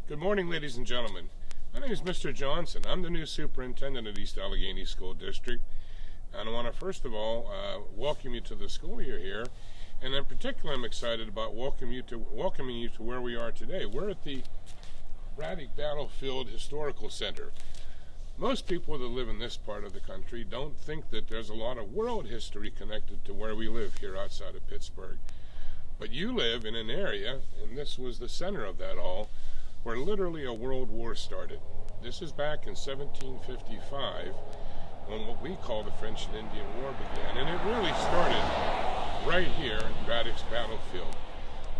Good morning, ladies and gentlemen. My name is Mr. Johnson. I'm the new superintendent of East Allegheny School District, and I want to first of all welcome you to the school year here, and in particular I'm excited about welcoming you to where we are today. We're at the Braddock Battlefield Historical Center. Most people that live in this part of the country don't think that there's a lot of world history connected to where we live here outside of Pittsburgh. But you live in an area, and this was the center of that all, where literally a world war started. This is back in 1755 when what we call the French and Indian War began, and it really started right here in Braddock's Battlefield.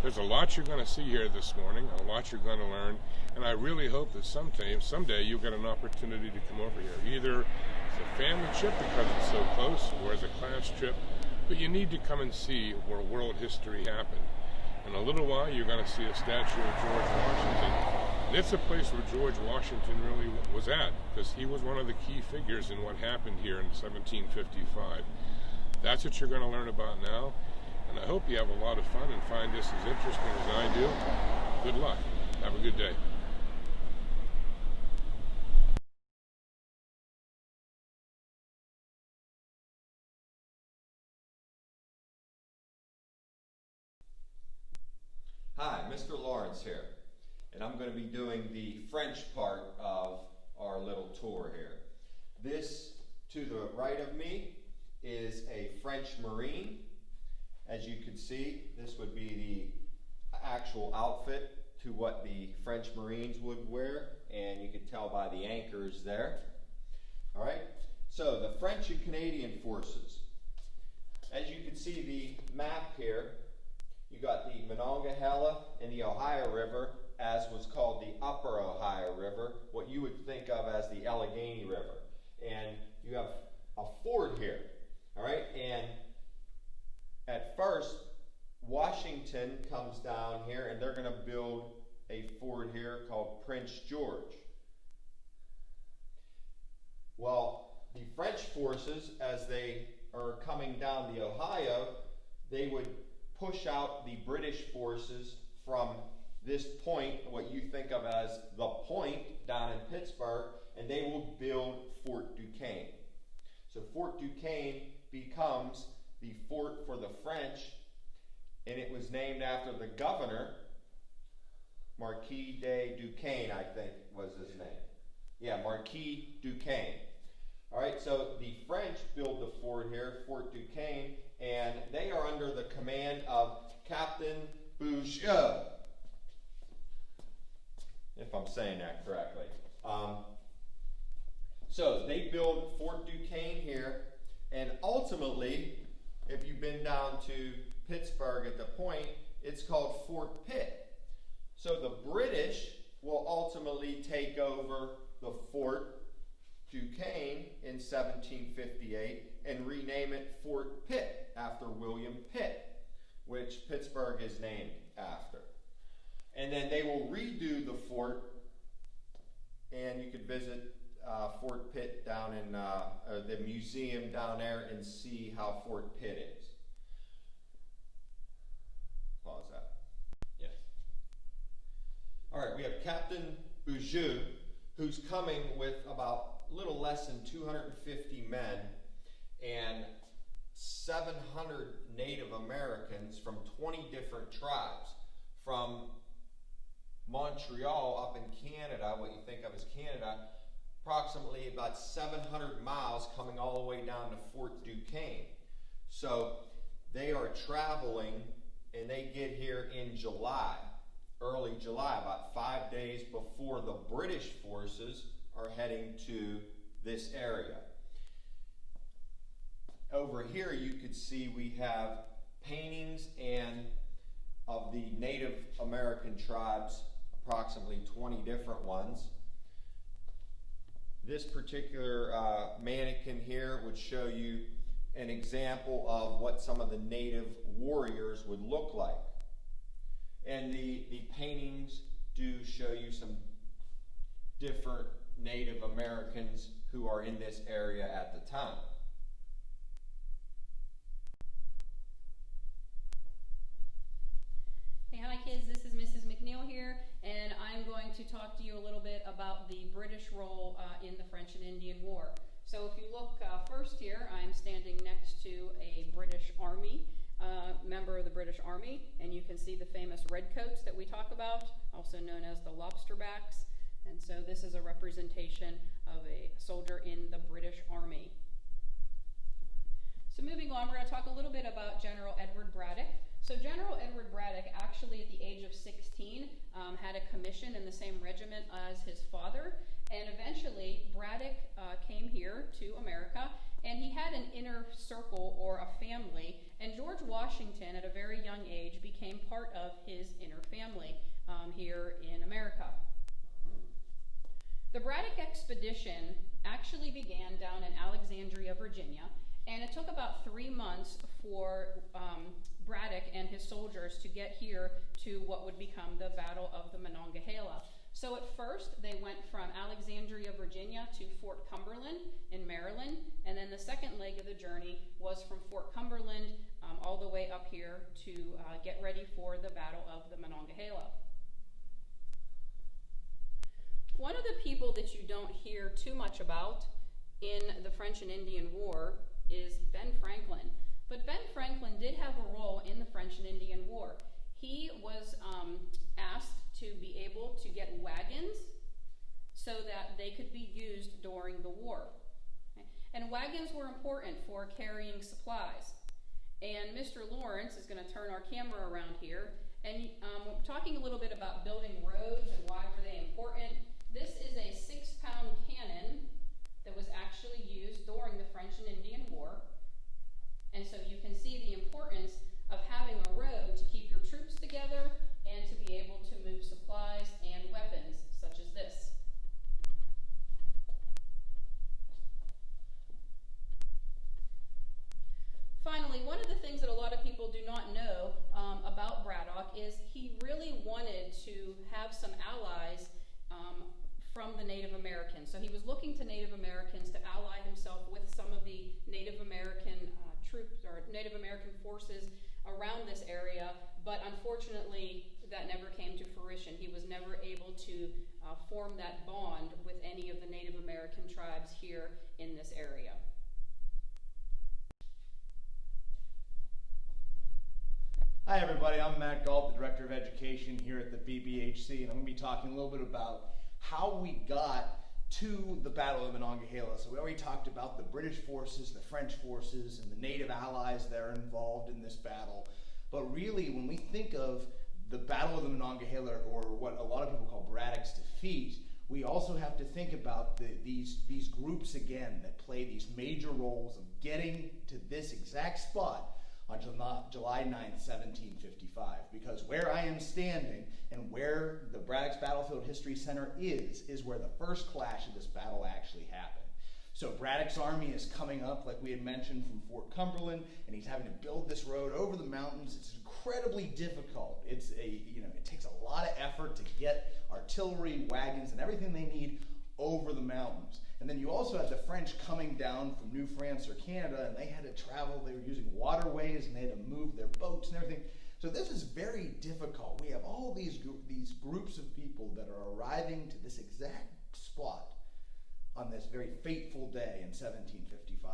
There's a lot you're going to see here this morning, a lot you're going to learn, and I really hope that someday you'll get an opportunity to come over here, either as a family trip because it's so close, or as a class trip, but you need to come and see where world history happened. In a little while, you're going to see a statue of George Washington. And it's a place where George Washington really was at, because he was one of the key figures in what happened here in 1755. That's what you're going to learn about now, and I hope you have a lot of fun and find this as interesting as I do. Good luck. Have a good day. Hi, Mr. Lawrence here, and I'm going to be doing the French part of our little tour here. This, to the right of me, is a French Marine. As you can see, this would be the actual outfit to what the French Marines would wear, and you can tell by the anchors there. All right, so the French and Canadian forces. As you can see the map here, you got the Monongahela and the Ohio River, as was called the Upper Ohio River, what you would think of as the Allegheny River. And you have a ford here, all right? And at first, Washington comes down here, and they're going to build a ford here called Prince George. Well, the French forces, as they are coming down the Ohio, they would push out the British forces from this point, what you think of as the point down in Pittsburgh, and they will build Fort Duquesne. So Fort Duquesne becomes the fort for the French, and it was named after the governor, Marquis de Duquesne, I think was his name. Yeah, Marquis Duquesne. All right, so the French build the fort here, Fort Duquesne, and they are under the command of Captain Boucher, if I'm saying that correctly. So they build Fort Duquesne here, and ultimately, if you've been down to Pittsburgh at the point, it's called Fort Pitt. So the British will ultimately take over the Fort Duquesne in 1758 and rename it Fort Pitt after William Pitt, which Pittsburgh is named after. And then they will redo the fort, and you could visit Fort Pitt down in the museum down there and see how Fort Pitt is. Pause that. Yes. All right, we have Captain Boucher, who's coming with about a little less than 250 men and 700 Native Americans from 20 different tribes. From Montreal up in Canada, what you think of as Canada, approximately about 700 miles coming all the way down to Fort Duquesne. So they are traveling, and they get here in July, early July, about 5 days before the British forces are heading to this area. Over here you could see we have paintings and of the Native American tribes, approximately 20 different ones. This particular mannequin here would show you an example of what some of the native warriors would look like. And the paintings do show you some different Native Americans who are in this area at the time. Hey, hi kids, this is Mrs. McNeil here, and I'm going to talk to you a little bit about the British role in the French and Indian War. So if you look first here, I'm standing next to a British Army, member of the British Army, and you can see the famous redcoats that we talk about, also known as the lobsterbacks. And so this is a representation of a soldier in the British Army. So moving on, we're going to talk a little bit about General Edward Braddock. So General Edward Braddock, actually at the age of 16, had a commission in the same regiment as his father, and eventually Braddock came here to America, and he had an inner circle or a family, and George Washington at a very young age became part of his inner family here in America. The Braddock expedition actually began down in Alexandria, Virginia, and it took about 3 months for Braddock and his soldiers to get here to what would become the Battle of the Monongahela. So at first, they went from Alexandria, Virginia to Fort Cumberland in Maryland, and then the second leg of the journey was from Fort Cumberland all the way up here to get ready for the Battle of the Monongahela. One of the people that you don't hear too much about in the French and Indian War is Ben Franklin. But Ben Franklin did have a role in the French and Indian War. He was asked to be able to get wagons so that they could be used during the war. Okay? And wagons were important for carrying supplies. And Mr. Lawrence is going to turn our camera around here, and talking a little bit about building roads and why were they important. This is a 6-pound cannon that was actually used during the French and Indian War. And so you can see the importance of having a road to keep your troops together and to be able to move supplies and weapons such as this. Finally, one of the things that a lot of people do not know about Braddock is he really wanted to have some allies from the Native Americans. So he was looking to Native Americans to ally himself with some of the Native American troops or Native American forces around this area, but unfortunately that never came to fruition. He was never able to form that bond with any of the Native American tribes here in this area. Hi everybody, I'm Matt Galt, the Director of Education here at the BBHC, and I'm going to be talking a little bit about how we got to the Battle of Monongahela. So we already talked about the British forces, the French forces, and the Native allies that are involved in this battle. But really, when we think of the Battle of the Monongahela, or what a lot of people call Braddock's defeat, we also have to think about these groups again that play these major roles of getting to this exact spot on July 9th, 1755, because where I am standing and where the Braddock Battlefield History Center is where the first clash of this battle actually happened. So Braddock's army is coming up, like we had mentioned, from Fort Cumberland, and he's having to build this road over the mountains. It's incredibly difficult. It takes a lot of effort to get artillery, wagons, and everything they need over the mountains. And then you also had the French coming down from New France or Canada, and they had to travel. They were using waterways, and they had to move their boats and everything. So this is very difficult. We have all these groups of people that are arriving to this exact spot on this very fateful day in 1755.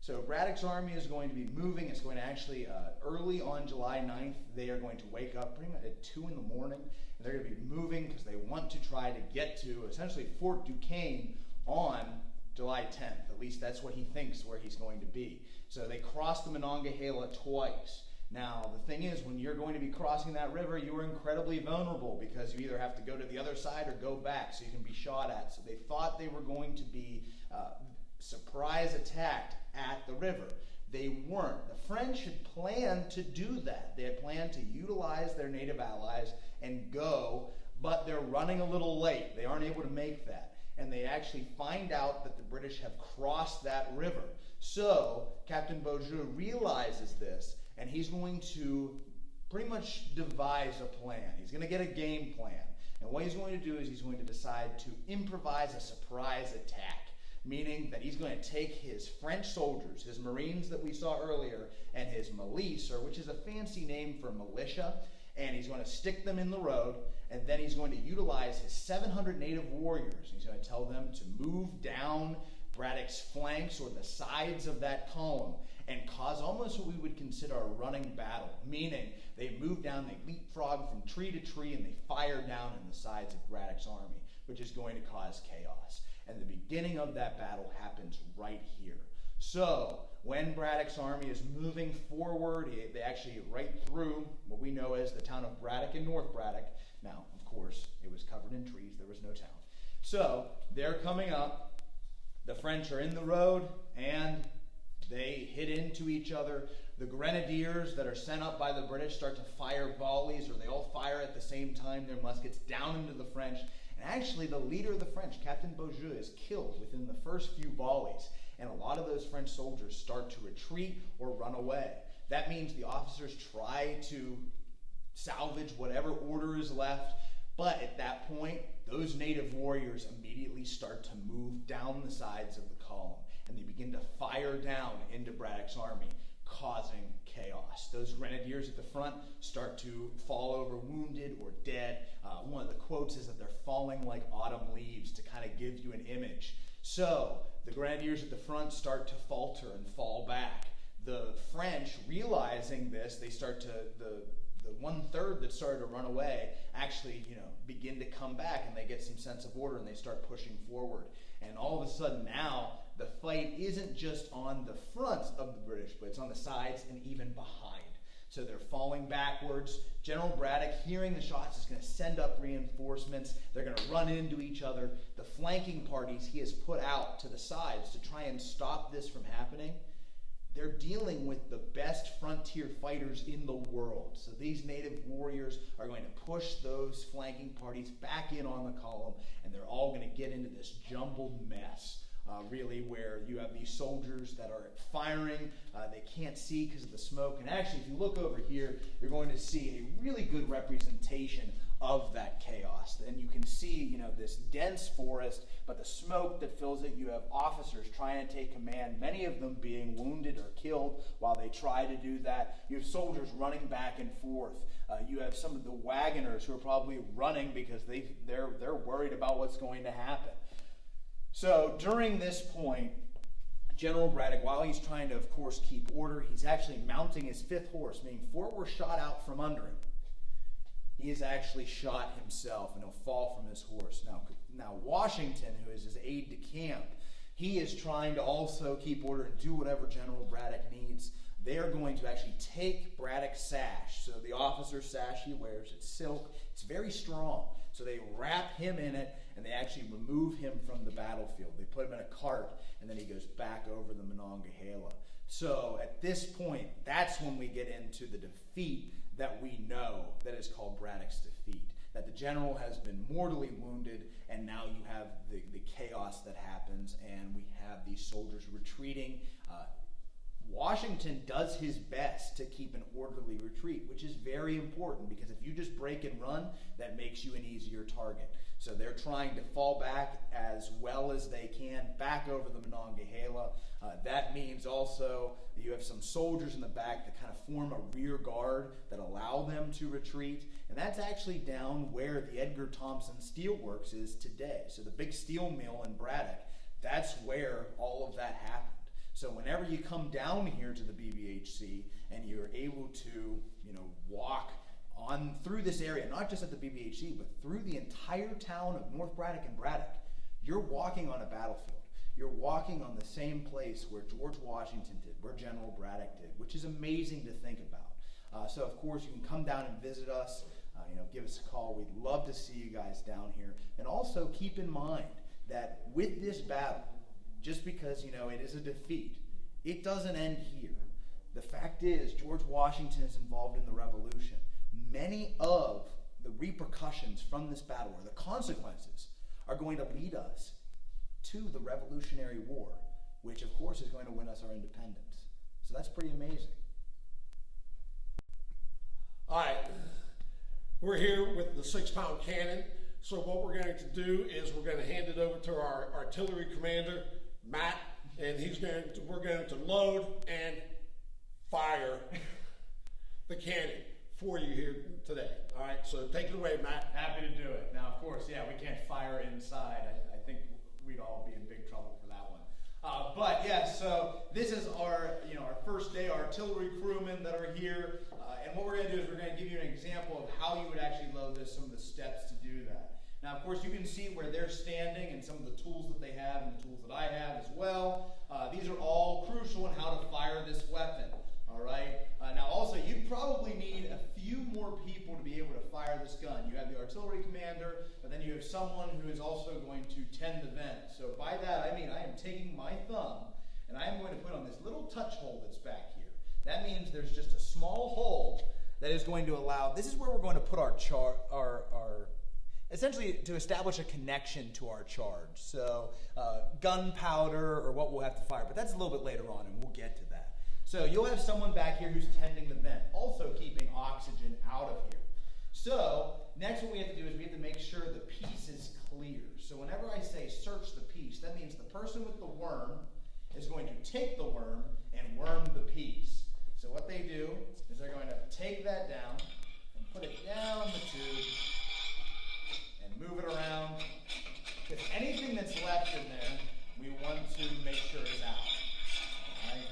So Braddock's army is going to be moving. It's going to actually, early on July 9th, they are going to wake up pretty much at 2 in the morning, and they're going to be moving because they want to try to get to essentially Fort Duquesne on July 10th. At least that's what he thinks where he's going to be. So they cross the Monongahela twice. Now, the thing is, when you're going to be crossing that river, you are incredibly vulnerable because you either have to go to the other side or go back so you can be shot at. So they thought they were going to be surprise attacked at the river. They weren't. The French had planned to do that. They had planned to utilize their native allies and go, but they're running a little late. They aren't able to make that. And they actually find out that the British have crossed that river. So Captain Beaujeu realizes this, and he's going to pretty much devise a plan. He's going to get a game plan. And what he's going to do is he's going to decide to improvise a surprise attack, meaning that he's going to take his French soldiers, his Marines that we saw earlier, and his milice, or which is a fancy name for militia, and he's going to stick them in the road, and then he's going to utilize his 700 native warriors. He's going to tell them to move down Braddock's flanks or the sides of that column and cause almost what we would consider a running battle, meaning they move down, they leapfrog from tree to tree, and they fire down in the sides of Braddock's army, which is going to cause chaos. And the beginning of that battle happens right here. So when Braddock's army is moving forward, they actually get right through what we know as the town of Braddock and North Braddock. Now, of course, it was covered in trees. There was no town. So they're coming up. The French are in the road, and they hit into each other. The grenadiers that are sent up by the British start to fire volleys, or they all fire at the same time their muskets down into the French. And actually, the leader of the French, Captain Beaujeu, is killed within the first few volleys. And a lot of those French soldiers start to retreat or run away. That means the officers try to salvage whatever order is left. But at that point, those native warriors immediately start to move down the sides of the column. And they begin to fire down into Braddock's army, causing chaos. Those grenadiers at the front start to fall over wounded or dead. One of the quotes is that they're falling like autumn leaves, to kind of give you an image. So the grenadiers at the front start to falter and fall back. The French, realizing this, they start to, the 1/3 that started to run away actually, begin to come back, and they get some sense of order, and they start pushing forward. And all of a sudden now, the fight isn't just on the front of the British, but it's on the sides and even behind. So they're falling backwards. General Braddock, hearing the shots, is going to send up reinforcements. They're going to run into each other. The flanking parties he has put out to the sides to try and stop this from happening, they're dealing with the best frontier fighters in the world. So these native warriors are going to push those flanking parties back in on the column, and they're all going to get into this jumbled mess. Really, where you have these soldiers that are firing, they can't see because of the smoke. And actually, if you look over here, you're going to see a really good representation of that chaos. And you can see, this dense forest, but the smoke that fills it. You have officers trying to take command, many of them being wounded or killed while they try to do that. You have soldiers running back and forth. You have some of the wagoners who are probably running because they're worried about what's going to happen. So during this point, General Braddock, while he's trying to, of course, keep order, he's actually mounting his 5th horse, meaning 4 were shot out from under him. He is actually shot himself, and he'll fall from his horse. Now Washington, who is his aide-de-camp, he is trying to also keep order and do whatever General Braddock needs. They are going to actually take Braddock's sash. So the officer's sash he wears, it's silk, it's very strong. So they wrap him in it, and they actually remove him from the battlefield. They put him in a cart, and then he goes back over the Monongahela. So at this point, that's when we get into the defeat that we know that is called Braddock's defeat. That the general has been mortally wounded, and now you have the chaos that happens, and we have these soldiers retreating. Washington does his best to keep an orderly retreat, which is very important, because if you just break and run, that makes you an easier target. So they're trying to fall back as well as they can, back over the Monongahela. That means also that you have some soldiers in the back that kind of form a rear guard that allow them to retreat. And that's actually down where the Edgar Thomson Steelworks is today. So the big steel mill in Braddock, that's where all of that happened. So whenever you come down here to the BBHC and you're able to, walk on through this area, not just at the BBHC, but through the entire town of North Braddock and Braddock, you're walking on a battlefield. You're walking on the same place where George Washington did, where General Braddock did, which is amazing to think about. So of course you can come down and visit us, give us a call. We'd love to see you guys down here. And also keep in mind that with this battle, just because, it is a defeat, it doesn't end here. The fact is, George Washington is involved in the Revolution. Many of the repercussions from this battle, or the consequences, are going to lead us to the Revolutionary War, which, of course, is going to win us our independence. So that's pretty amazing. All right. We're here with the 6-pound cannon. So what we're going to do is we're going to hand it over to our artillery commander, Matt, and we're going to load and fire the cannon. for you here today. All right, so take it away, Matt. Happy to do it. Now, of course, yeah, we can't fire inside. I think we'd all be in big trouble for that one. But yeah, so this is our first day, our artillery crewmen that are here. And what we're going to do is we're going to give you an example of how you would actually load this, some of the steps to do that. Now, of course, you can see where they're standing and some of the tools that they have and the tools that I have as well. These are all crucial in how to fire this weapon. All right. Now, also, you probably need a few more people to be able to fire this gun. You have the artillery commander, but then you have someone who is also going to tend the vent. So by that, I mean I am taking my thumb and I am going to put on this little touch hole that's back here. That means there's just a small hole that is going to allow. This is where we're going to put our essentially to establish a connection to our charge. So gunpowder or what we'll have to fire, but that's a little bit later on and we'll get to that. So you'll have someone back here who's tending the vent, also keeping oxygen out of here. So next what we have to do is we have to make sure the piece is clear. So whenever I say search the piece, that means the person with the worm is going to take the worm and worm the piece. So what they do is they're going to take that down and put it down the tube and move it around. Because anything that's left in there, we want to make sure is out. All right?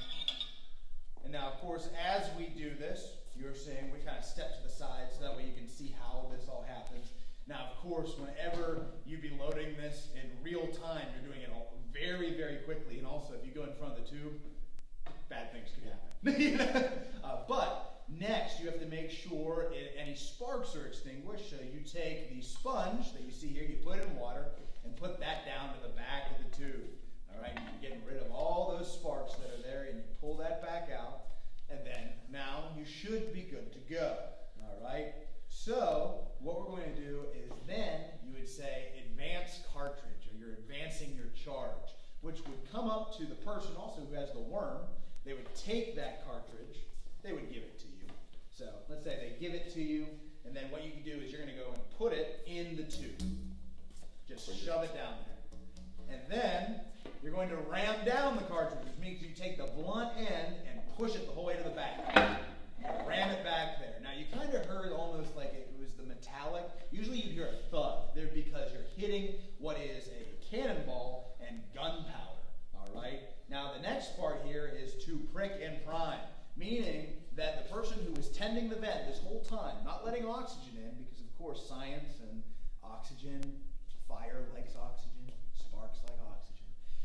And now, of course, as we do this, you're seeing we kind of step to the side so that way you can see how this all happens. Now, of course, whenever you be loading this in real time, you're doing it all very, very quickly. And also, if you go in front of the tube, bad things could happen. But next, you have to make sure any sparks are extinguished. So you take the sponge that you see here, you put it in water, and put that down to the back of the tube. All right, you're getting rid of all those sparks that are there, and you pull that back out, and then now you should be good to go. All right, so what we're going to do is then you would say advance cartridge, or you're advancing your charge, which would come up to the person also who has the worm. They would take that cartridge, they would give it to you. So let's say they give it to you, and then what you can do is you're going to go and put it in the tube. Just shove it down there. And then you're going to ram down the cartridge, which means you take the blunt end and push it the whole way to the back. Ram it back there. Now you kind of heard almost like it was the metallic. Usually you'd hear a thud there because you're hitting what is a cannonball and gunpowder. All right? Now the next part here is to prick and prime, meaning that the person who was tending the vent this whole time, not letting oxygen in, because of course science and oxygen, fire likes oxygen, sparks like oxygen.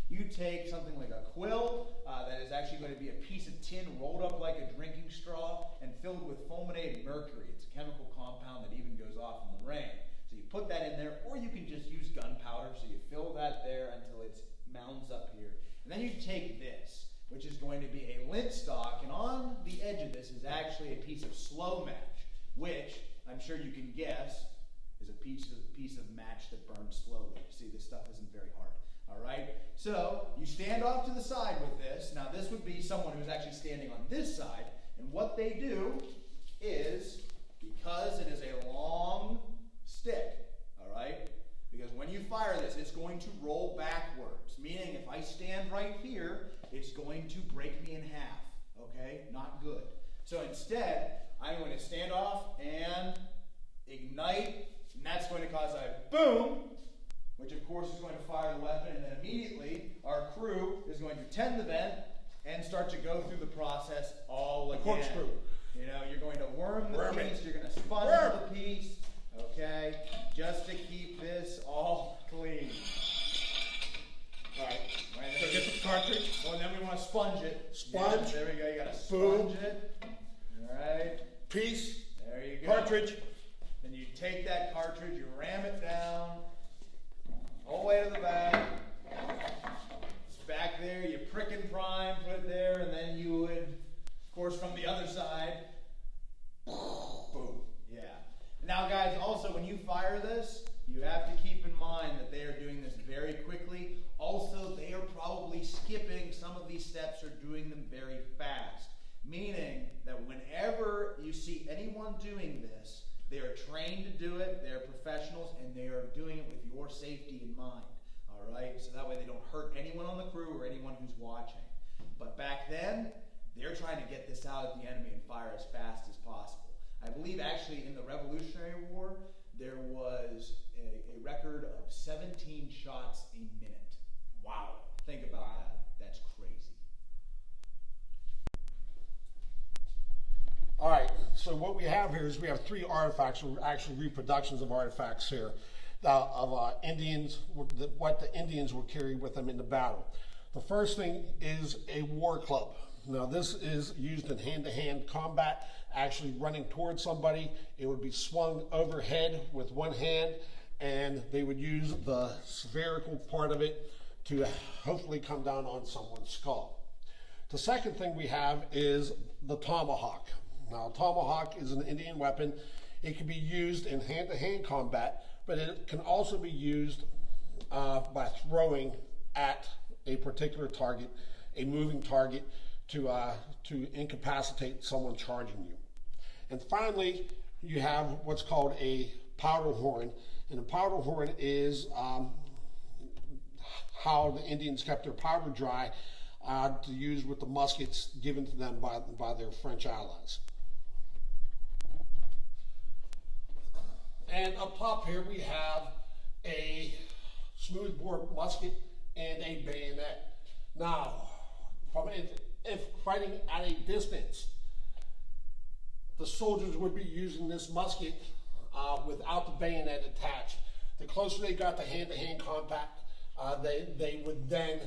You take something like a quill that is actually going to be a piece of tin rolled up like a drinking straw and filled with fulminated mercury. It's a chemical compound that even goes off in the rain. So you put that in there, or you can just use gunpowder. So you fill that there until it mounds up here. And then you take this, which is going to be a lint stock, and on the edge of this is actually a piece of slow match, which I'm sure you can guess is a piece of match that burns slowly. See, this stuff isn't very hard. All right? So you stand off to the side with this. Now this would be someone who's actually standing on this side, and what they do is, because it is a long stick, all right? Because when you fire this, it's going to roll backwards, meaning if I stand right here, it's going to break me in half, okay? Not good. So instead, I'm going to stand off and ignite, and that's going to cause a boom, which of course is going to fire the weapon, and then immediately our crew is going to tend the vent and start to go through the process all again. Corkscrew. You know, you're going to worm the piece, you're going to sponge the piece, okay, just to keep this all clean. All right. So get the cartridge. Well, and then we want to sponge it. Sponge. Yeah, there we go. You got to Boom. sponge it. All right. Piece. There you go. Cartridge. Then you take that cartridge, you ram it down, all the way to the back. It's back there. You prick and prime, put it there, and then you would, of course, from the other side, boom. Yeah. Now, guys, also when you fire this, you have to keep in mind that they are doing this very quickly. Also, they are probably skipping some of these steps or doing them very fast. Meaning that whenever you see anyone doing this, they are trained to do it, they're professionals, and they are doing it with your safety in mind. All right? So that way they don't hurt anyone on the crew or anyone who's watching. But back then, they're trying to get this out at the enemy and fire as fast as possible. I believe actually in the Revolutionary War, there was a record of 17 shots a minute. Wow. Think about that. That's crazy. All right, so what we have here is we have 3 artifacts, or actually reproductions of artifacts here, of Indians, what the Indians would carry with them in the battle. The first thing is a war club. Now this is used in hand-to-hand combat, actually running towards somebody. It would be swung overhead with one hand, and they would use the spherical part of it to hopefully come down on someone's skull. The second thing we have is the tomahawk. Now, a tomahawk is an Indian weapon. It can be used in hand-to-hand combat, but it can also be used by throwing at a particular target, a moving target, to incapacitate someone charging you. And finally, you have what's called a powder horn, and a powder horn is how the Indians kept their powder dry to use with the muskets given to them by their French allies. And up top here we have a smoothbore musket and a bayonet. Now, if fighting at a distance, the soldiers would be using this musket without the bayonet attached. The closer they got to hand-to-hand combat, they would then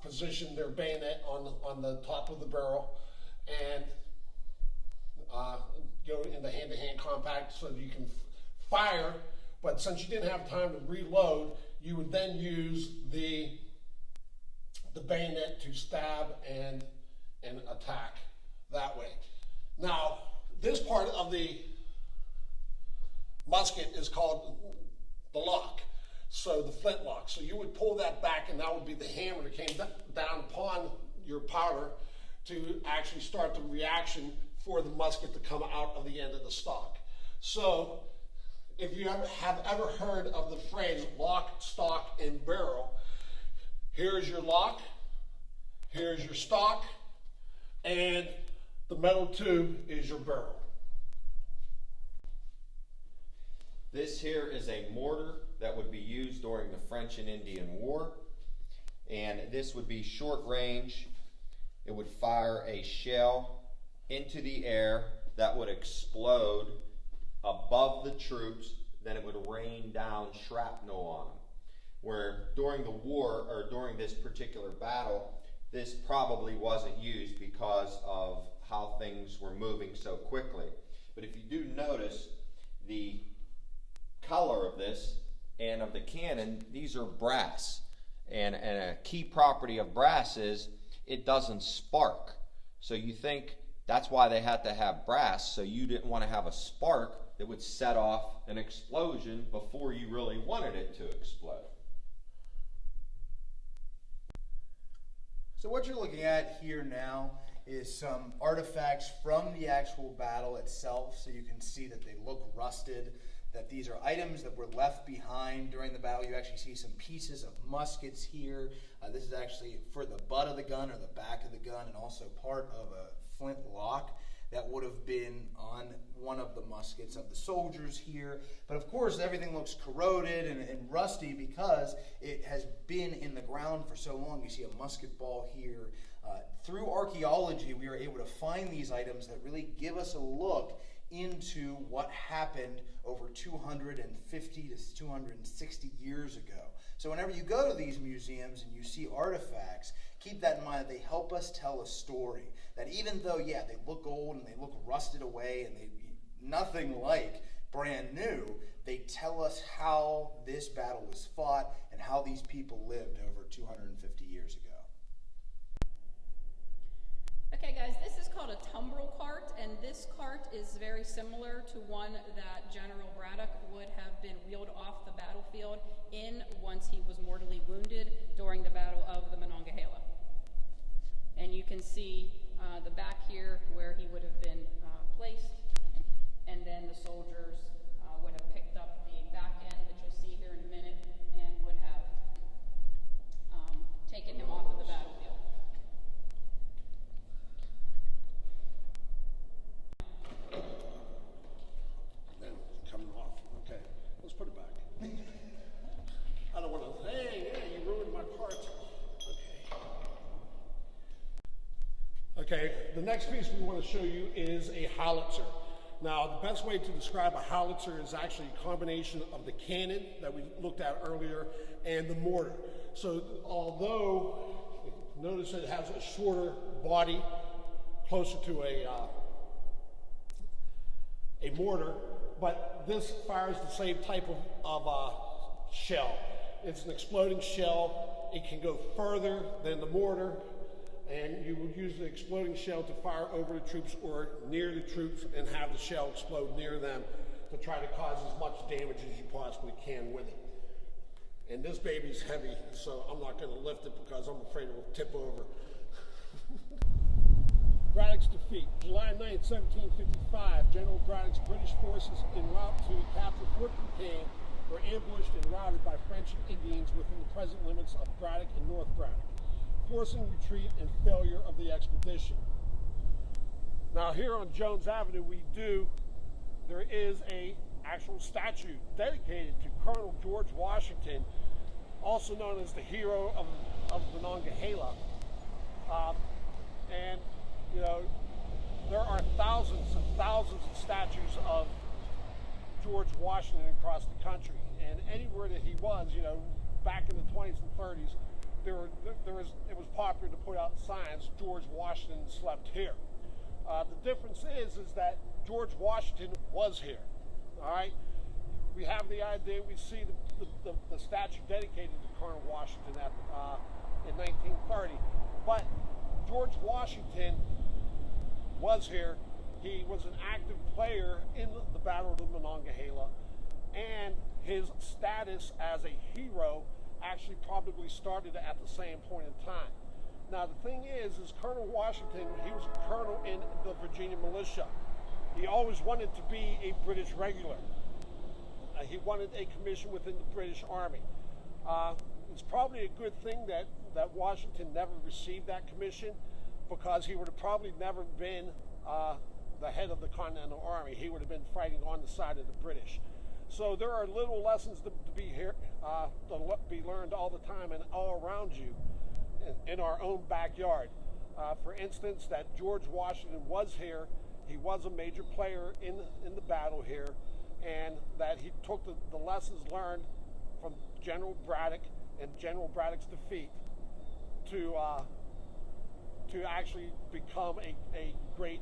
position their bayonet on the top of the barrel and go into hand-to-hand combat so that you can fire, but since you didn't have time to reload, you would then use the bayonet to stab and attack that way. Now, this part of the musket is called the lock, so the flintlock. So you would pull that back, and that would be the hammer that came down upon your powder to actually start the reaction for the musket to come out of the end of the stock. So, if you have ever heard of the phrase lock, stock, and barrel, here's your lock, here's your stock, and the metal tube is your barrel. This here is a mortar that would be used during the French and Indian War, and this would be short range. It would fire a shell into the air that would explode above the troops, then it would rain down shrapnel on them. Where during the war, or during this particular battle, this probably wasn't used because of how things were moving so quickly. But if you do notice the color of this and of the cannon, these are brass. And a key property of brass is it doesn't spark. So you think that's why they had to have brass, so you didn't want to have a spark that would set off an explosion before you really wanted it to explode. So what you're looking at here now is some artifacts from the actual battle itself, so you can see that they look rusted, that these are items that were left behind during the battle. You actually see some pieces of muskets here. This is actually for the butt of the gun or the back of the gun, and also part of a flint lock that would have been on one of the muskets of the soldiers here. But of course, everything looks corroded and rusty because it has been in the ground for so long. You see a musket ball here. Through archaeology, we are able to find these items that really give us a look into what happened over 250 to 260 years ago. So whenever you go to these museums and you see artifacts, keep that in mind, that they help us tell a story. That even though, yeah, they look old and they look rusted away and they nothing like brand new, they tell us how this battle was fought and how these people lived over 250 years ago. Okay guys, this is called a tumbrel cart, and this cart is very similar to one that General Braddock would have been wheeled off the battlefield in once he was mortally wounded during the Battle of the Monongahela. And you can see the back here where he would have been placed, and then the soldiers would have picked up the back end that you'll see here in a minute and would have taken him off of the battlefield. next piece we want to show you is a howitzer. Now, the best way to describe a howitzer is actually a combination of the cannon that we looked at earlier and the mortar. So although, notice it has a shorter body, closer to a mortar, but this fires the same type of shell. It's an exploding shell. It can go further than the mortar, and you would use the exploding shell to fire over the troops or near the troops and have the shell explode near them to try to cause as much damage as you possibly can with it. And this baby's heavy, so I'm not going to lift it because I'm afraid it will tip over. Braddock's defeat. July 9, 1755, General Braddock's British forces en route to capture Fort Duquesne were ambushed and routed by French Indians within the present limits of Braddock and North Braddock, forcing retreat and failure of the expedition. Now here on Jones Avenue there is a actual statue dedicated to Colonel George Washington, also known as the hero of Monongahela. And you know, there are thousands and thousands of statues of George Washington across the country, and anywhere that he was, you know, back in the 20s and 30s, it was popular to put out signs, George Washington slept here. The difference is that George Washington was here. All right, we have the idea. We see the statue dedicated to Colonel Washington in 1930, but George Washington was here. He was an active player in the Battle of the Monongahela, and his status as a hero actually probably started at the same point in time. Now the thing is Colonel Washington, he was a colonel in the Virginia militia. He always wanted to be a British regular. He wanted a commission within the British Army. It's probably a good thing that Washington never received that commission, because he would have probably never been the head of the Continental Army. He would have been fighting on the side of the British. So there are little lessons to be learned all the time and all around you in our own backyard. For instance, that George Washington was here. He was a major player in the battle here, and that he took the lessons learned from General Braddock and General Braddock's defeat to actually become a great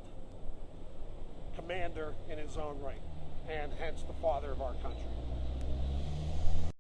commander in his own right, and hence the father of our country.